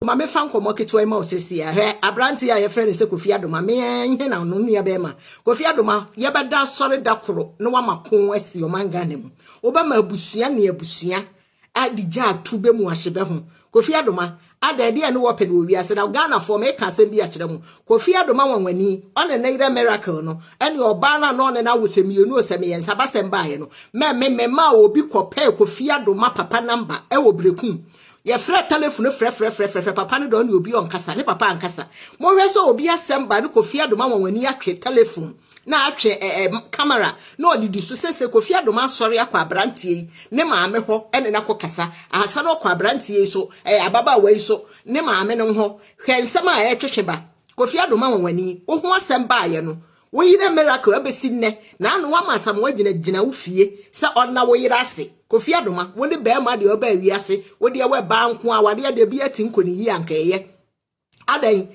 Mame fan komo ketewa ma osesi ya he abranti ya ye friend se Kofi Adoma me enhe na no nua be ma Kofi Adoma ye beda sori da koro no wa makon asi o manga ne mu obama abusua ne abusua adija atube mu ahyebe ho Kofi Adoma adade ya no wo pe no wi ase na Ghana for me ka se bi a kire mu Kofi Adoma Nwanwani one na ire miracle no ene oba na no ne na wosemienu oseme yen sabasem baaye no me ma obi kope Kofi Adoma papa number e wo brekum ye frɛ telephone frɛ papa no don obi on kasa ne papa ankasa mo hwɛ so obi asemba ne Kofi Adoma Nwanwani atwe telephone na atwe camera na odidi so sese Kofi Adoma sɔre akɔ abrantie ne maame hɔ ene na kɔ kasa ahasa no kɔ abrantie so ababa wai so ne maame no hɔ hwɛ nsɛm a ɛtwehweba Kofi Adoma Nwanwani wo ho asemba aye no wo yire miracle abesi nne na anu wa masam wagina wo fie se onna wo yire ase Kofi Adoma wo ne be ma de oba wi ase wo de we ba nko a wade de bi ati nkoni yi ankeye adan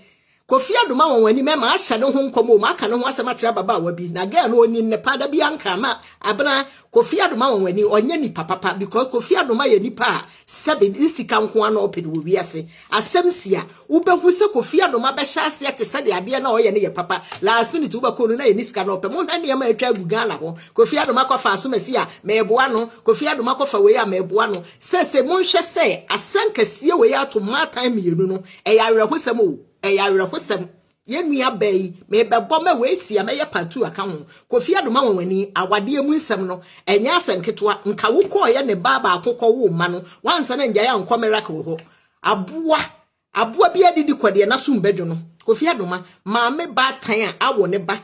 Kofi Adoma Nwanwani me ma ahya ne ho nkomo ma aka ne ho asema kira baba wa bi na ga no oni ne pada bi anka ma abna Kofi Adoma Nwanwani onye ni papa because Kofi Adoma ye nipa sebe isika nko ana open wo wi ase asem sia wo behu se Kofi Adoma be hya ase te se de ade na oye ne ye papa last minute wo ba ko no na ye ni sika na open mo hwe ne ma atwa buga na ho Kofi Adoma ko fa so mesi a meboa no Kofi Adoma ko fa we a meboa no sese mo hwe se asankasie we ya to matan mienu no e ya werehosem o werehosem ye nua bai me bebo me we sia me ye patu aka ho Kofi Adoma Nwanwani awade emu nsem no enya asenketoa nka wo ko ye ne baba akokɔ wo ma no wansa na ngya ya nkɔ miracle ho aboa bi adidi kwade na so mbedwo no Kofi Adoma maame ba tan a awo ne ba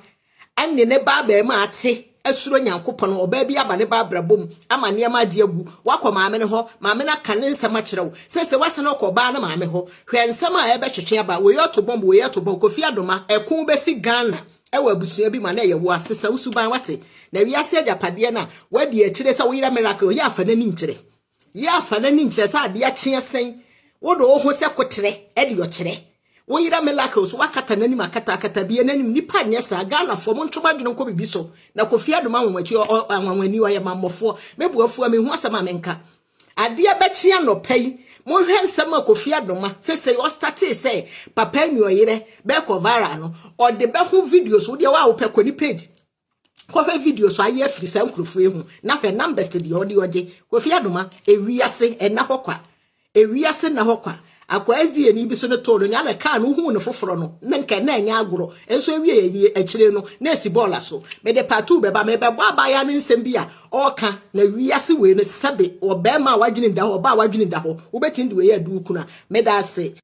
ane ne baba ma ate asuro nyankopɔ no oba bi aba ne ba brabom ama ne ma de agu wakɔ maame ne ho maame na ka ne nsɛm akyerew sese wasa na kɔ ba na maame ho hwɛ nsɛm a ebe twetwe aba we yoto bomb Kofi Adoma ekun besi Ghana ewa abusua bi ma na ye wo asesa usuban wate na wi ase agapade na wadi akyire sɛ wo yira miracle ye afa na ni nkyere sɛ ade akye sen wo do ho sɛ kotere e de yo kyere wo yira miracle so wakata nanim akata bie nanim nipa nyesa Ghana fo mo ntoma dwene ko bibi so na Kofi Adoma Nwanwani wa ye mammofo mebuafu a mehu asama menka ade abɛkye anopai mo hwɛ nsɛm a Kofi Adoma sese o start say papa ni oyire be ko viral no o de be ho videos wo de wa wo pɛ ni page ko hwɛ videos aye afiri sa nkrofo ehu na hwɛ numbers de oje Kofi Adoma ewiase na hokwa ewiase na hokwa akwazi eni bi so ne toro nya na ka no hu ne foforo no ne nka na anya agoro enso ewie ye akire no na esi bola so me de patu beba me bebo abaya ne nsem bi a oka na wiase we ne sebe obema wadwini da ho ba wadwini da ho wobetindi we ye adu kuna me da ase